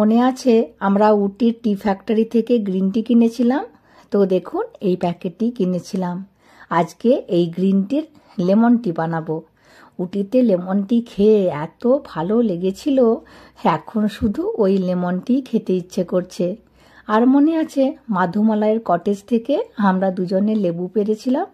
মনে আছে আমরা উটির টি ফ্যাক্টরি থেকে গ্রিন টি কিনেছিলাম? তো দেখুন এই প্যাকেটটি কিনেছিলাম। আজকে এই গ্রিন টির লেমন টি বানাবো। উটিতে লেমন টি খেয়ে এত ভালো লেগেছিল, এখন শুধু ওই লেমন টি খেতে ইচ্ছে করছে। আর মনে আছে মাধুমালয়ের কটেজ থেকে আমরা দুজনে লেবু পেড়েছিলাম?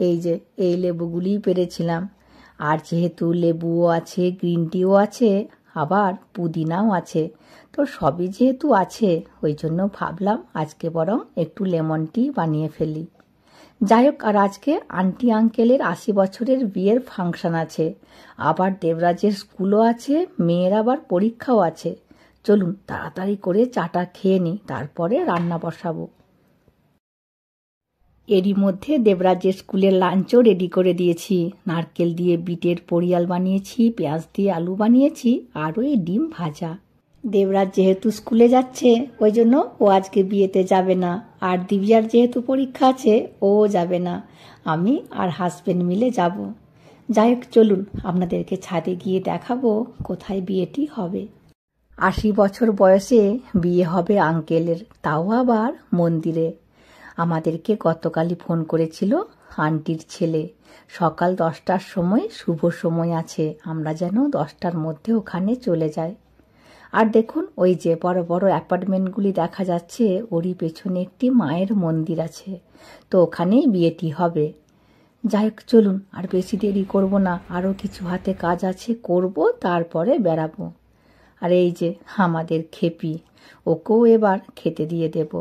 এই যে এই লেবুগুলিই পেড়েছিলাম। আর যেহেতু লেবুও আছে, গ্রিন টিও আছে, আবার পুদিনাও আছে, তো সবই যেহেতু আছে ওই জন্য ভাবলাম আজকে বরং একটু লেমন টি বানিয়ে ফেলি। যাই হোক, আর আজকে আন্টি আঙ্কেলের 80 বছরের বিয়ের ফাংশন আছে, আবার দেবরাজের স্কুলও আছে, মেয়ের আবার পরীক্ষাও আছে। চলুন তাড়াতাড়ি করে চাটা খেয়ে নিই, তারপরে রান্না বসাবো। এরই মধ্যে দেবরাজের স্কুলের লাঞ্চও রেডি করে দিয়েছি। নারকেল দিয়ে বিটের পরিয়াল বানিয়েছি, পেঁয়াজ দিয়ে আলু বানিয়েছি, আর ওই ডিম ভাজা। দেবরাজ যেহেতু স্কুলে যাচ্ছে ওই জন্য ও আজকে বিয়েতে যাবে না, আর দিব্যার যেহেতু পরীক্ষা আছে ও যাবে না, আমি আর হাজবেন্ড মিলে যাব। যাই হোক চলুন আপনাদেরকে ছাদে গিয়ে দেখাবো কোথায় বিয়েটি হবে। 80 বছর বয়সে বিয়ে হবে আঙ্কেলের, তাও আবার মন্দিরে। আমাদেরকে গতকালই ফোন করেছিল আন্টির ছেলে, সকাল 10টার সময় শুভ সময় আছে, আমরা যেন 10টার মধ্যে ওখানে চলে যাই। আর দেখুন ওই যে বড় বড় অ্যাপার্টমেন্টগুলি দেখা যাচ্ছে, ওরই পেছনে একটি মায়ের মন্দির আছে, তো ওখানেই বিয়েটি হবে। যাই হোক চলুন, আর বেশি দেরি করব না, আরও কিছু হাতে কাজ আছে করব, তারপরে বেড়াবো। আর এই যে আমাদের খেপি, ওকেও এবার খেতে দিয়ে দেব।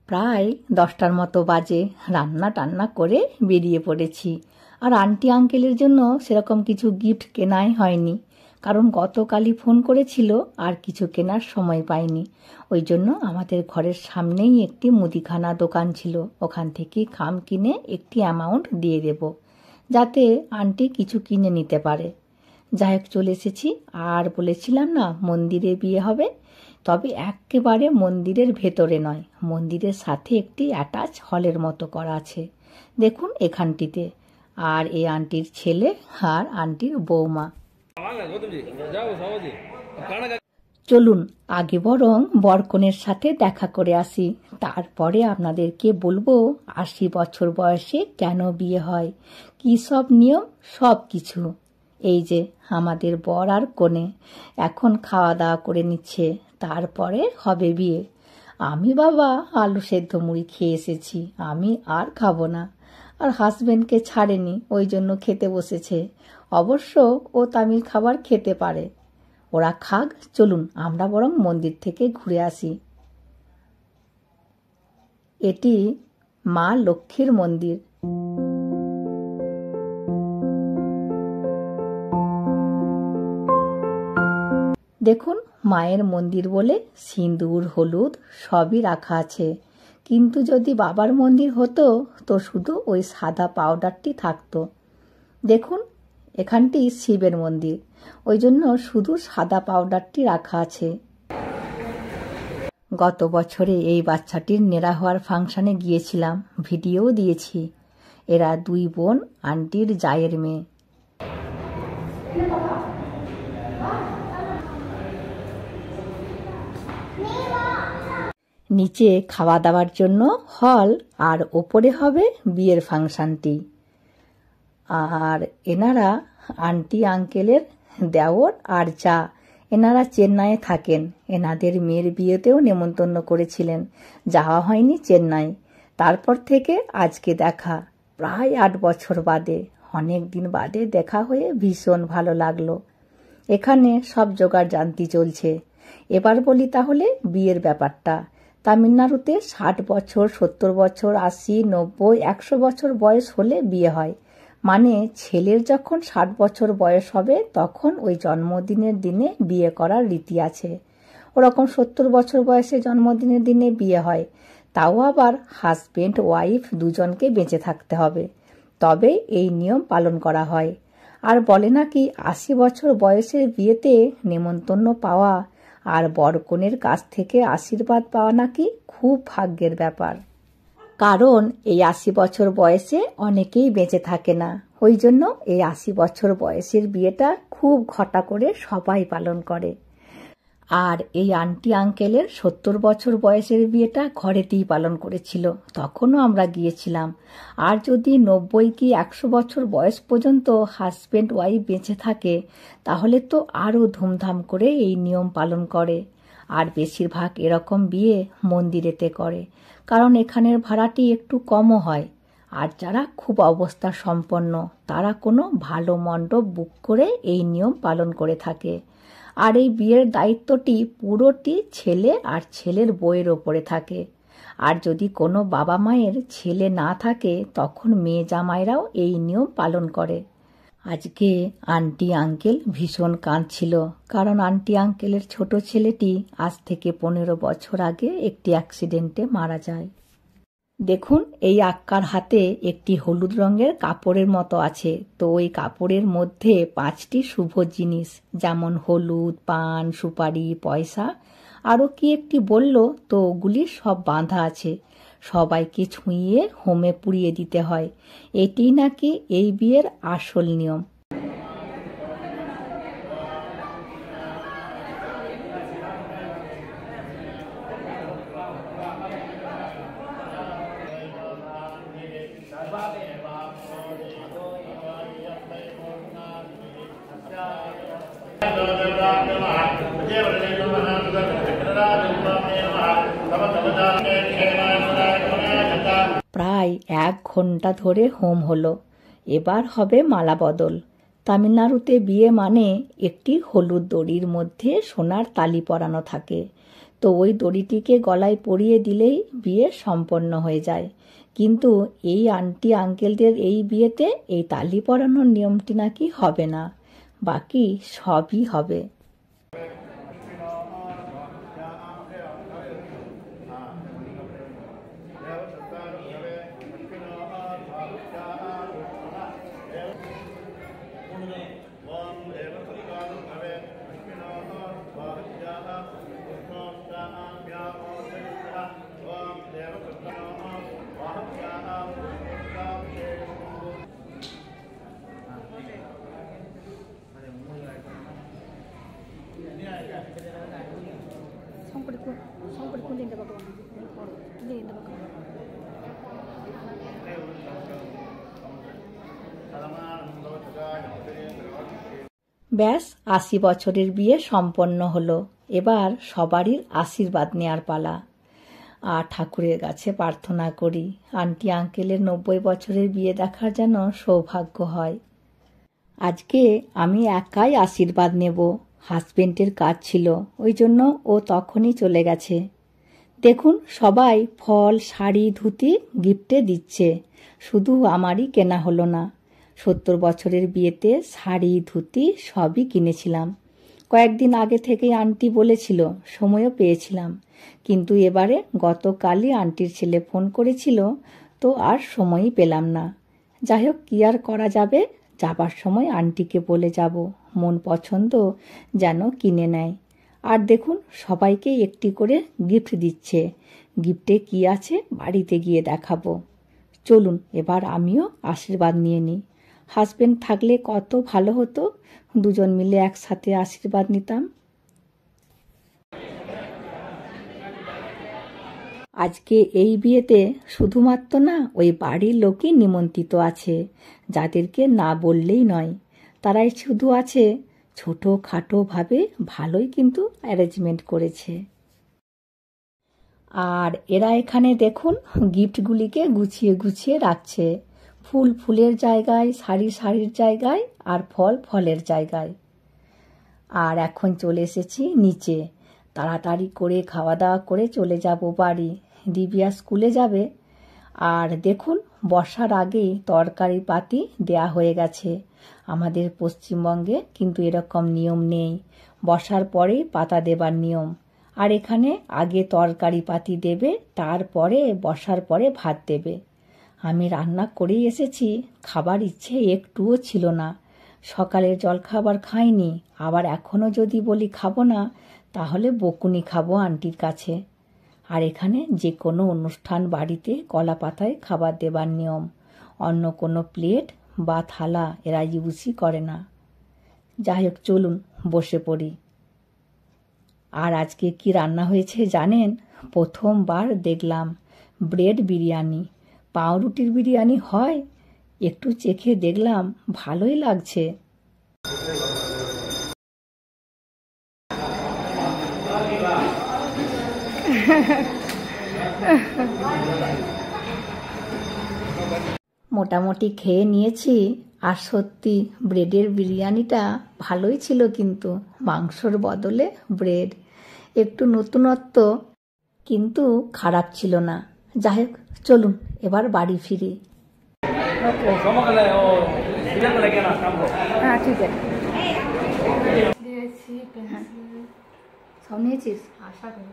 প্রায় 10টার মতো বাজে, রান্না টান্না করে বেরিয়ে পড়েছি। আর আন্টি আঙ্কেলের জন্য সেরকম কিছু গিফট কেনাই হয়নি, কারণ গতকালই ফোন করেছিল আর কিছু কেনার সময় পাইনি। ওই জন্য আমাদের ঘরের সামনেই একটি মুদিখানা দোকান ছিল, ওখান থেকে খাম কিনে একটি অ্যামাউন্ট দিয়ে দেব, যাতে আন্টি কিছু কিনে নিতে পারে। যাই হোক চলে এসেছি। আর বলেছিলাম না মন্দিরে বিয়ে হবে, তবে একেবারে মন্দিরের ভেতরে নয়, মন্দিরের সাথে একটি অ্যাটাচ হলের মতো করা আছে, দেখুন এখানটিতে। আর এই আন্টির ছেলে আর আন্টির বৌমা। চলুন আগে বরং বরকনের সাথে দেখা করে আসি, তারপরে আপনাদেরকে বলবো 80 বছর বয়সে কেন বিয়ে হয়, কি সব নিয়ম, সব কিছু। এই যে আমাদের বর আর কনে এখন খাওয়া দাওয়া করে নিচ্ছে, তারপরে হবে বিয়ে। আমি বাবা আলু সেদ্ধ মুড়ি খেয়ে এসেছি, আমি আর খাবো না। আর হাজবেন্ডকে ছাড়েনি, ওই জন্য খেতে বসেছে। অবশ্য ও তামিল খাবার খেতে পারে, ওরা খাক। চলুন আমরা বরং মন্দির থেকে ঘুরে আসি। এটি মা লক্ষ্মীর মন্দির। দেখুন মায়ের মন্দির বলে সিঁদুর হলুদ সবই রাখা আছে, কিন্তু যদি বাবার মন্দির হতো তো শুধু ওই সাদা পাউডারটি থাকতো। দেখুন এখানটি শিবের মন্দির, ওই জন্য শুধু সাদা পাউডারটি রাখা আছে। গত বছরে এই বাচ্চাটির নেড়া হওয়ার ফাংশনে গিয়েছিলাম, ভিডিও দিয়েছি। এরা দুই বোন আন্টির জায়ের মেয়ে। নিচে খাওয়া দাওয়ার জন্য হল, আর ওপরে হবে বিয়ের ফাংশনটি। আর এনারা আন্টি আঙ্কেলের দেওর আর যা, এনারা চেন্নাইয়ে থাকেন, এনাদের মেয়ের বিয়েতেও নেমন্তন্ন করেছিলেন, যাওয়া হয়নি চেন্নাই। তারপর থেকে আজকে দেখা, প্রায় 8 বছর বাদে, অনেক দিন বাদে দেখা হয়ে ভীষণ ভালো লাগলো। এখানে সব জোগাড় জানতি চলছে। এবার বলি তাহলে বিয়ের ব্যাপারটা। তামিলনাড়ুতে 60 বছর, 70 বছর, 80, 90, 100 বছর বয়স হলে বিয়ে হয়। মানে ছেলের যখন 60 বছর বয়স হবে তখন ওই জন্মদিনের দিনে বিয়ে করার রীতি আছে। ওরকম 70 বছর বয়সে জন্মদিনের দিনে বিয়ে হয়, তাও আবার হাজবেন্ড ওয়াইফ দুজনকে বেঁচে থাকতে হবে, তবে এই নিয়ম পালন করা হয়। আর বলে নাকি 80 বছর বয়সের বিয়েতে নেমন্তন্ন পাওয়া আর বরকনের কাছ থেকে আশীর্বাদ পাওয়া নাকি খুব ভাগ্যের ব্যাপার, কারণ এই 80 বছর বয়সে অনেকেই বেঁচে থাকে না, ওই জন্য এই 80 বছর বয়সের বিয়েটা খুব ঘটা করে সবাই পালন করে। আর এই আন্টি আঙ্কেলের 70 বছর বয়সের বিয়েটা ঘরেতেই পালন করেছিল, তখনও আমরা গিয়েছিলাম। আর যদি 90 কি 100 বছর বয়স পর্যন্ত হাজব্যান্ড ওয়াইফ বেঁচে থাকে তাহলে তো আরও ধুমধাম করে এই নিয়ম পালন করে। আর বেশিরভাগ এরকম বিয়ে মন্দিরেতে করে, কারণ এখানের ভাড়াটি একটু কমও হয়। আর যারা খুব অবস্থা সম্পন্ন তারা কোনো ভালো মণ্ডপ বুক করে এই নিয়ম পালন করে থাকে। আর এই বিয়ের দায়িত্বটি পুরোটি ছেলে আর ছেলের বউয়ের ওপরে থাকে। আর যদি কোনো বাবা মায়ের ছেলে না থাকে তখন মেয়ে জামাইরাও এই নিয়ম পালন করে। আজকে আন্টি আঙ্কেল ভীষণ কাঁদছিল, কারণ আন্টি আঙ্কেলের ছোট ছেলেটি আজ থেকে 15 বছর আগে একটি অ্যাক্সিডেন্টে মারা যায়। দেখুন, এই আক্কার হাতে একটি হলুদ রঙের কাপড়ের মতো আছে। তো ওই কাপড়ের মধ্যে 5টি শুভ জিনিস, যেমন হলুদ, পান, সুপারি, পয়সা, আরও কি একটি বলল, তো ওগুলি সব বাঁধা আছে। সবাইকে ছুঁয়ে হোমে পুড়িয়ে দিতে হয়। এটি নাকি এই বিয়ের আসল নিয়ম। প্রায় 1 ঘন্টা ধরে হোম হলো। এবার হবে মালা বদল। তামিলনাড়ুতে বিয়ে মানে একটি হলুদ দড়ির মধ্যে সোনার তালি পরানো থাকে। তো ওই দড়িটিকে গলায় পরিয়ে দিলেই বিয়ে সম্পন্ন হয়ে যায়। কিন্তু এই আন্টি আঙ্কেলদের এই বিয়েতে এই তালি পরানোর নিয়মটি নাকি হবে না, বাকি সবই হবে। ব্যাস 80 বছরের বিয়ে সম্পন্ন হলো। এবার সবারই আশীর্বাদ নেয়ার পালা। আর ঠাকুরের কাছে প্রার্থনা করি আন্টি আঙ্কেলের 90 বছরের বিয়ে দেখার যেন সৌভাগ্য হয়। আজকে আমি একাই আশীর্বাদ নেব। হাজবেন্ডের কাজ ছিল, ওই জন্য ও তখনই চলে গেছে। দেখুন, সবাই ফল, শাড়ি, ধুতি গিফটে দিচ্ছে। শুধু আমারই কেনা হলো না। 70 বছরের বিয়েতে শাড়ি, ধুতি সবই কিনেছিলাম। কয়েকদিন আগে থেকেই আন্টি বলেছিল, সময়ও পেয়েছিলাম। কিন্তু এবারে গতকালই আন্টির ছেলে ফোন করেছিল, তো আর সময়ই পেলাম না। যাই হোক, কি আর করা যাবে, যাবার সময় আন্টিকে বলে যাব মন পছন্দ যেন কিনে নেয়। আর দেখুন, সবাইকে একটি করে গিফট দিচ্ছে। গিফটে কি আছে বাড়িতে গিয়ে দেখাবো। চলুন এবার আমিও আশীর্বাদ নিয়ে নিই। হাজবেন্ড থাকলে কত ভালো হতো, দুজন মিলে একসাথে আশীর্বাদ নিতাম। আজকে এই বিয়েতে শুধুমাত্র না, ওই বাড়ির লোকই নিমন্ত্রিত আছে, যাদেরকে না বললেই নয়। তারাই শুধু আছে, ছোটোখাটো ভাবে ভালোই কিন্তু অ্যারেঞ্জমেন্ট করেছে। আর এরা এখানে দেখুন গিফটগুলিকে গুছিয়ে গুছিয়ে রাখছে। ফুল ফুলের জায়গায়, শাড়ি শাড়ির জায়গায়, আর ফল ফলের জায়গায়। আর এখন চলে এসেছি নিচে। তাড়াতাড়ি করে খাওয়া দাওয়া করে চলে যাব বাড়ি। দিব্যা স্কুলে যাবে। আর দেখুন, বর্ষার আগেই তরকারি পাতি দেয়া হয়ে গেছে। আমাদের পশ্চিমবঙ্গে কিন্তু এরকম নিয়ম নেই, বর্ষার পরেই পাতা দেবার নিয়ম। আর এখানে আগে তরকারি পাতি দেবে, তারপরে বর্ষার পরে ভাত দেবে। আমি রান্না করেই এসেছি, খাবার ইচ্ছে একটুও ছিল না। সকালের জলখাবার খাইনি, আবার এখনও যদি বলি খাবো না তাহলে বকুনি খাবো আন্টির কাছে। আর এখানে যে কোনো অনুষ্ঠান বাড়িতে কলা পাতায় খাবার দেবার নিয়ম, অন্য কোনো প্লেট বা থালা এরা ইউজই করে না। যাই হোক, চলুন বসে পড়ি। আর আজকে কি রান্না হয়েছে জানেন? প্রথমবার দেখলাম ব্রেড বিরিয়ানি। পাউরুটির বিরিয়ানি হয়? একটু চেখে দেখলাম, ভালোই লাগছে। মোটামুটি খেয়ে নিয়েছি। আর সত্যি ব্রেডের বিরিয়ানিটা ভালোই ছিল, কিন্তু মাংসর বদলে ব্রেড, একটু নতুনত্ব, কিন্তু খারাপ ছিল না। যাই হোক, চলুন এবার বাড়ি ফিরি। হ্যাঁ, ঠিক আছে। সব নিয়েছিস? আশা করি।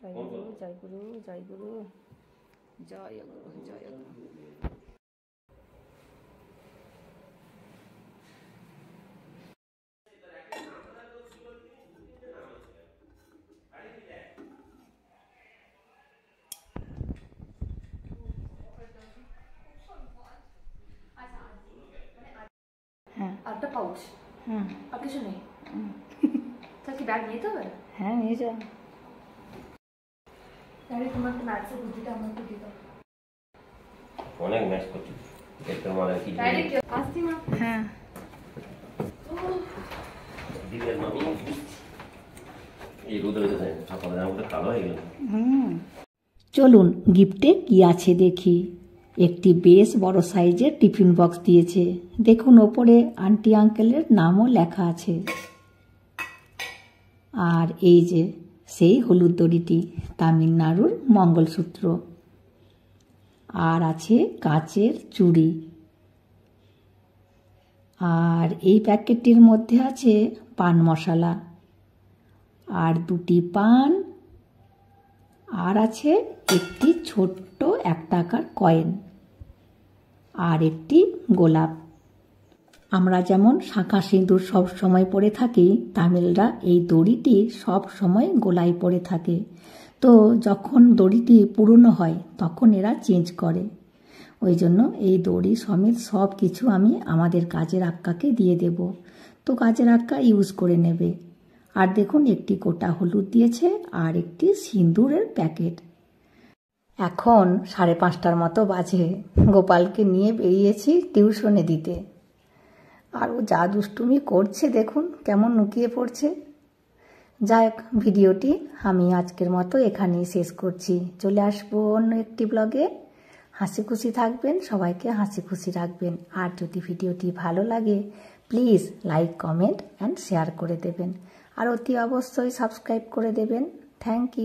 জয় গুরু, জয় গুরু, জয় গুরু, জয় গুরু, জয় গুরু। হ্যাঁ, একটা পাউচ। হ্যাঁ, আর কিছু নেই? তাহলে কি ব্যাগ নিতে হবে? হ্যাঁ, নিয়ে যা। তাহলে তোমার একটা ম্যাথসের বুদ্ধিটা আমার একটু দিতে হবে। অনেক ম্যাচ করছি, একটা মানে কি ডাইরেক্ট আসছি না। হ্যাঁ, দিনের মামি এই রোদে রোদে সকালে আমাকে কালো হয়ে গেল। চলুন গিফটে কি আছে দেখি। একটি বেশ বড় সাইজের টিফিন বক্স দিয়েছে। দেখুন ওপরে আন্টি আঙ্কেলের নামও লেখা আছে। আর এই যে সেই হলুদ দড়িটি, তামিলনাড়ুর মঙ্গলসূত্র। আর আছে কাচের চুড়ি। আর এই প্যাকেটটির মধ্যে আছে পান মশলা, আর দুটি পান, আর আছে একটি ছোট্ট 1 টাকার কয়েন, আর একটি গোলাপ। আমরা যেমন শাঁখা সিঁদুর সব সময় পরে থাকি, তামিলরা এই দড়িটি সব সময় গলায় পরে থাকে। তো যখন দড়িটি পুরনো হয় তখন এরা চেঞ্জ করে। ওই জন্য এই দড়ি সমেত সব কিছু আমি আমাদের কাজের আক্কাকে দিয়ে দেব। তো কাজের আক্কা ইউজ করে নেবে। আর দেখুন একটি গোটা হলুদ দিয়েছে, আর একটি সিঁদুরের প্যাকেট। এখন 5:30টার মতো বাজে। গোপালকে নিয়ে বেরিয়েছি টিউশনে দিতে। আর ও যা দুষ্টুমি করছে দেখুন, কেমন লুকিয়ে পড়ছে। যাই হোক, ভিডিওটি আমি আজকের মতো এখানেই শেষ করছি। চলে আসবো অন্য একটি ব্লগে। হাসি খুশি থাকবেন, সবাইকে হাসি খুশি রাখবেন। আর যদি ভিডিওটি ভালো লাগে please like, comment and share করে দেবেন। আর অতি অবশ্যই সাবস্ক্রাইব করে দেবেন। Thank you.